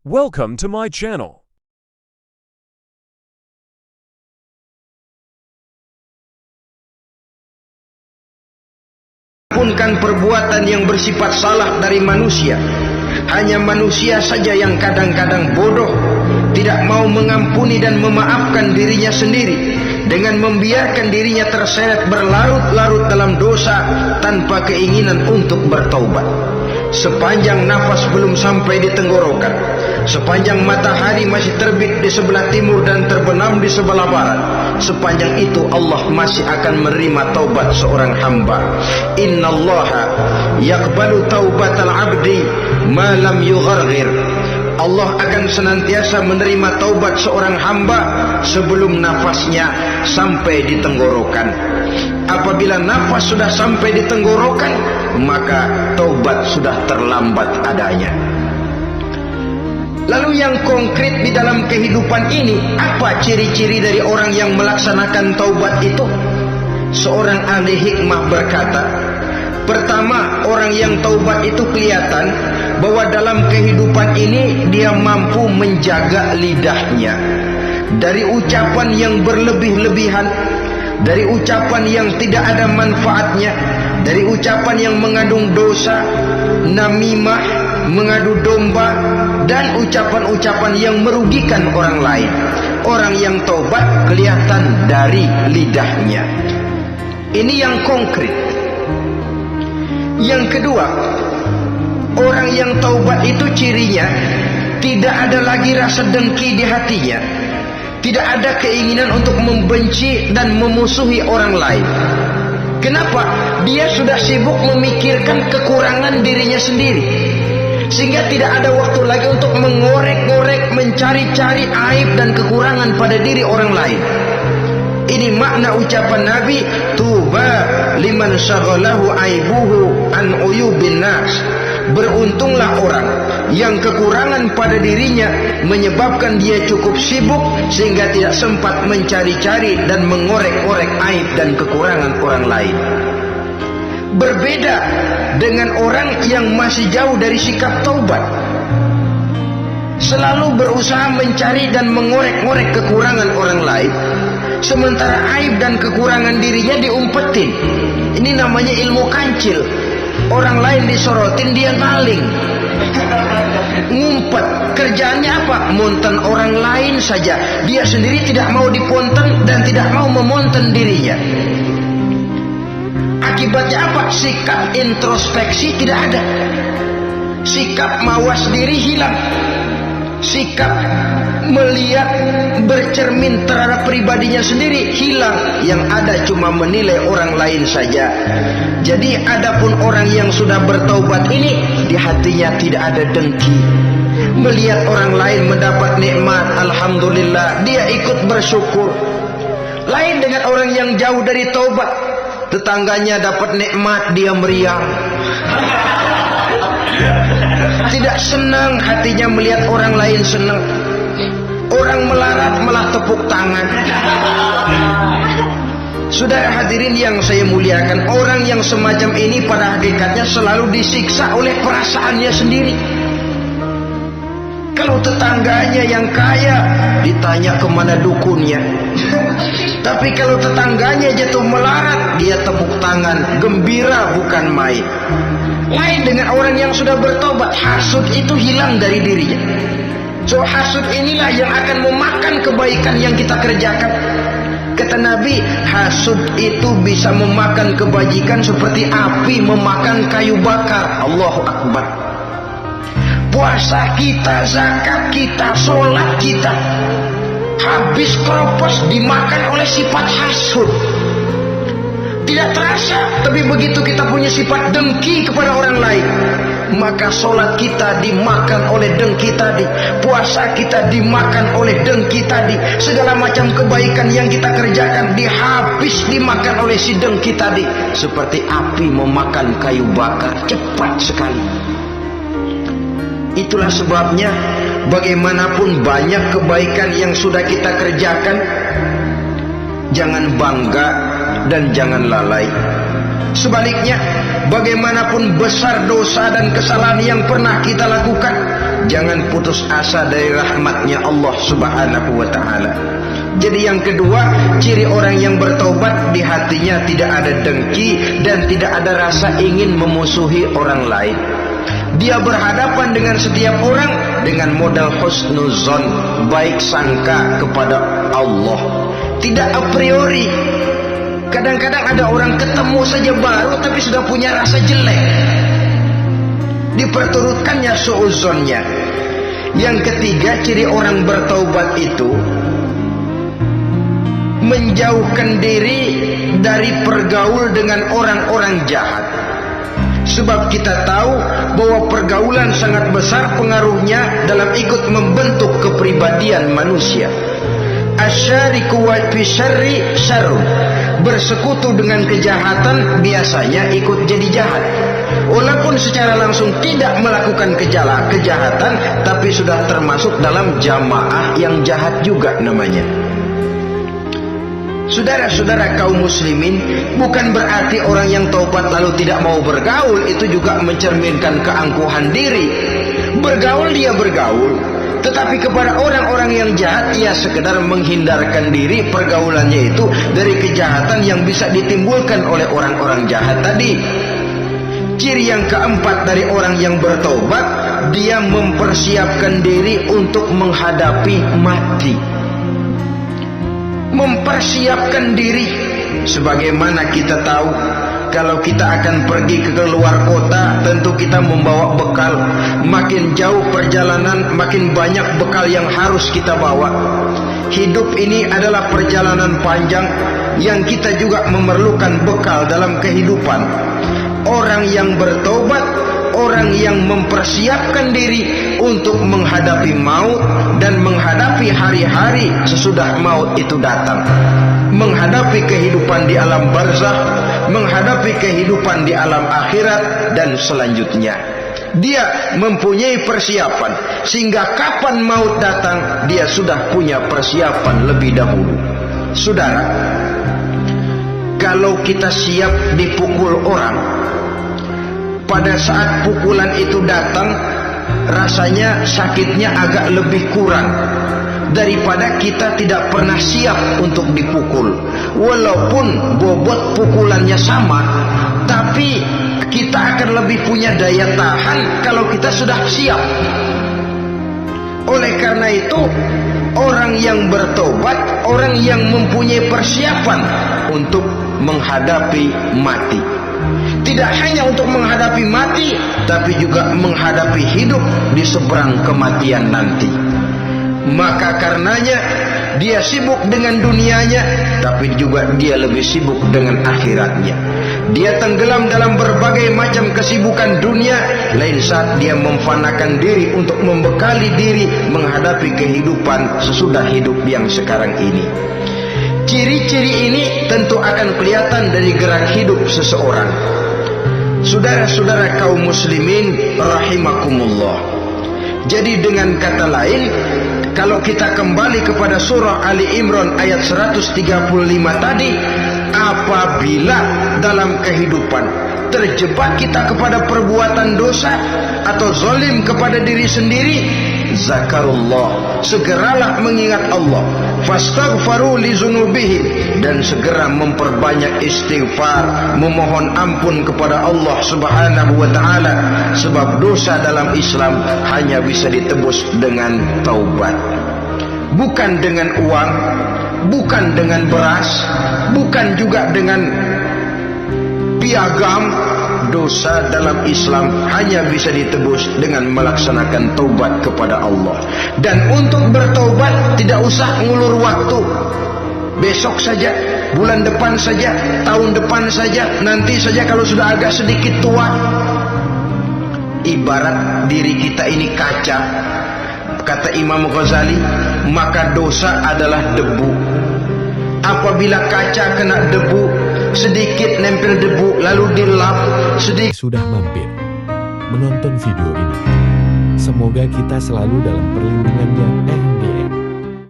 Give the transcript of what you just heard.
Welcome to my channel. Ampunkan perbuatan yang bersifat salah dari manusia. Hanya manusia saja yang kadang-kadang bodoh, tidak mau mengampuni dan memaafkan dirinya sendiri, dengan membiarkan dirinya terseret berlarut-larut dalam dosa tanpa keinginan untuk bertaubat. Sepanjang nafas belum sampai di tenggorokan, sepanjang matahari masih terbit di sebelah timur dan terbenam di sebelah barat, sepanjang itu Allah masih akan menerima taubat seorang hamba. Innallaha yaqbalu taubatal abdi ma lam yugharghir. Allah akan senantiasa menerima taubat seorang hamba sebelum nafasnya sampai di tenggorokan. Apabila nafas sudah sampai di tenggorokan, maka taubat sudah terlambat adanya. Lalu yang konkret di dalam kehidupan ini, apa ciri-ciri dari orang yang melaksanakan taubat itu? Seorang ahli hikmah berkata, pertama, orang yang taubat itu kelihatan bahwa dalam kehidupan ini dia mampu menjaga lidahnya dari ucapan yang berlebih-lebihan, dari ucapan yang tidak ada manfaatnya, dari ucapan yang mengandung dosa, namimah, mengadu domba, dan ucapan-ucapan yang merugikan orang lain. Orang yang taubat kelihatan dari lidahnya. Ini yang konkret. Yang kedua, orang yang taubat itu cirinya tidak ada lagi rasa dengki di hatinya, tidak ada keinginan untuk membenci dan memusuhi orang lain. Kenapa? Dia sudah sibuk memikirkan kekurangan dirinya sendiri, sehingga tidak ada waktu lagi untuk mengorek-ngorek, mencari-cari aib dan kekurangan pada diri orang lain. Ini makna ucapan Nabi, tuba liman syaghalahu aibuhu an uyubin nas. Beruntunglah orang yang kekurangan pada dirinya menyebabkan dia cukup sibuk sehingga tidak sempat mencari-cari dan mengorek-orek aib dan kekurangan orang lain. Berbeda dengan orang yang masih jauh dari sikap taubat, selalu berusaha mencari dan mengorek-ngorek kekurangan orang lain, sementara aib dan kekurangan dirinya diumpetin. Ini namanya ilmu kancil. Orang lain disorotin, dia ngaling, ngumpet. Kerjaannya apa? Monten orang lain saja. Dia sendiri tidak mau diponten dan tidak mau memonten dirinya. Akibatnya apa? Sikap introspeksi tidak ada, sikap mawas diri hilang, sikap melihat, bercermin terhadap pribadinya sendiri hilang. Yang ada cuma menilai orang lain saja. Jadi adapun orang yang sudah bertaubat ini, di hatinya tidak ada dengki. Melihat orang lain mendapat nikmat, alhamdulillah, dia ikut bersyukur. Lain dengan orang yang jauh dari taubat, tetangganya dapat nikmat, dia meriang, tidak senang hatinya melihat orang lain senang. Orang melarat malah tepuk tangan. Saudara hadirin yang saya muliakan, orang yang semacam ini pada hakikatnya selalu disiksa oleh perasaannya sendiri. Kalau tetangganya yang kaya, ditanya kemana dukunnya. Tapi kalau tetangganya jatuh melarat, dia tepuk tangan, gembira bukan main. Lain dengan orang yang sudah bertobat, hasud itu hilang dari dirinya. So hasud inilah yang akan memakan kebaikan yang kita kerjakan. Kata Nabi, hasud itu bisa memakan kebajikan seperti api memakan kayu bakar. Allahu Akbar. Puasa kita, zakat kita, sholat kita, habis keropos dimakan oleh sifat hasud. Tidak terasa, tapi begitu kita punya sifat dengki kepada orang lain, maka sholat kita dimakan oleh dengki tadi, puasa kita dimakan oleh dengki tadi, segala macam kebaikan yang kita kerjakan dimakan oleh si dengki tadi, seperti api memakan kayu bakar, cepat sekali. Itulah sebabnya bagaimanapun banyak kebaikan yang sudah kita kerjakan, jangan bangga dan jangan lalai. Sebaliknya, bagaimanapun besar dosa dan kesalahan yang pernah kita lakukan, jangan putus asa dari rahmatnya Allah Subhanahu wa ta'ala. Jadi yang kedua, ciri orang yang bertaubat, di hatinya tidak ada dengki dan tidak ada rasa ingin memusuhi orang lain. Dia berhadapan dengan setiap orang dengan modal husnuzon, baik sangka kepada Allah, tidak a priori. Kadang-kadang ada orang ketemu saja baru tapi sudah punya rasa jelek, diperturutkannya suuzonnya. Yang ketiga, ciri orang bertaubat itu menjauhkan diri dari pergaul dengan orang-orang jahat. Sebab kita tahu bahwa pergaulan sangat besar pengaruhnya dalam ikut membentuk kepribadian manusia. Asyariku wa fi syarri syarrun. Bersekutu dengan kejahatan biasanya ikut jadi jahat. Walaupun secara langsung tidak melakukan kejahatan, tapi sudah termasuk dalam jamaah yang jahat juga namanya. Saudara-saudara kaum muslimin, bukan berarti orang yang taubat lalu tidak mau bergaul itu juga mencerminkan keangkuhan diri. Bergaul dia bergaul, tetapi kepada orang-orang yang jahat ia sekedar menghindarkan diri pergaulannya itu dari kejahatan yang bisa ditimbulkan oleh orang-orang jahat tadi. Ciri yang keempat dari orang yang bertaubat, dia mempersiapkan diri untuk menghadapi mati. Mempersiapkan diri, sebagaimana kita tahu kalau kita akan pergi ke luar kota, tentu kita membawa bekal. Makin jauh perjalanan, makin banyak bekal yang harus kita bawa. Hidup ini adalah perjalanan panjang yang kita juga memerlukan bekal dalam kehidupan. Orang yang bertobat, orang yang mempersiapkan diri untuk menghadapi maut dan menghadapi hari-hari sesudah maut itu datang, menghadapi kehidupan di alam barzakh, menghadapi kehidupan di alam akhirat dan selanjutnya. Dia mempunyai persiapan sehingga kapan maut datang dia sudah punya persiapan lebih dahulu. Saudara, kalau kita siap dipukul orang, pada saat pukulan itu datang, rasanya sakitnya agak lebih kurang daripada kita tidak pernah siap untuk dipukul. Walaupun bobot pukulannya sama, tapi kita akan lebih punya daya tahan kalau kita sudah siap. Oleh karena itu, orang yang bertobat, orang yang mempunyai persiapan untuk menghadapi mati. Tidak hanya untuk menghadapi mati, tapi juga menghadapi hidup di seberang kematian nanti. Maka karenanya dia sibuk dengan dunianya, tapi juga dia lebih sibuk dengan akhiratnya. Dia tenggelam dalam berbagai macam kesibukan dunia, lain saat dia memfanakan diri untuk membekali diri menghadapi kehidupan sesudah hidup yang sekarang ini. Ciri-ciri ini tentu akan kelihatan dari gerak hidup seseorang. Saudara-saudara kaum muslimin rahimakumullah. Jadi dengan kata lain, kalau kita kembali kepada surah Ali Imran ayat 135 tadi, apabila dalam kehidupan terjebak kita kepada perbuatan dosa atau zalim kepada diri sendiri, zakarullah, segeralah mengingat Allah, fastaghfaru li dzunubihim, dan segera memperbanyak istighfar, memohon ampun kepada Allah Subhanahu wa taala, sebab dosa dalam Islam hanya bisa ditebus dengan taubat. Bukan dengan uang, bukan dengan beras, bukan juga dengan piagam. Dosa dalam Islam hanya bisa ditebus dengan melaksanakan taubat kepada Allah. Dan untuk bertaubat tidak usah ngulur waktu. Besok saja, bulan depan saja, tahun depan saja, nanti saja kalau sudah agak sedikit tua. Ibarat diri kita ini kaca, kata Imam Ghazali, maka dosa adalah debu. Apabila kaca kena debu, sedikit nempel debu lalu dilap sedikit. Sudah mampir menonton video ini. Semoga kita selalu dalam perlindungannya.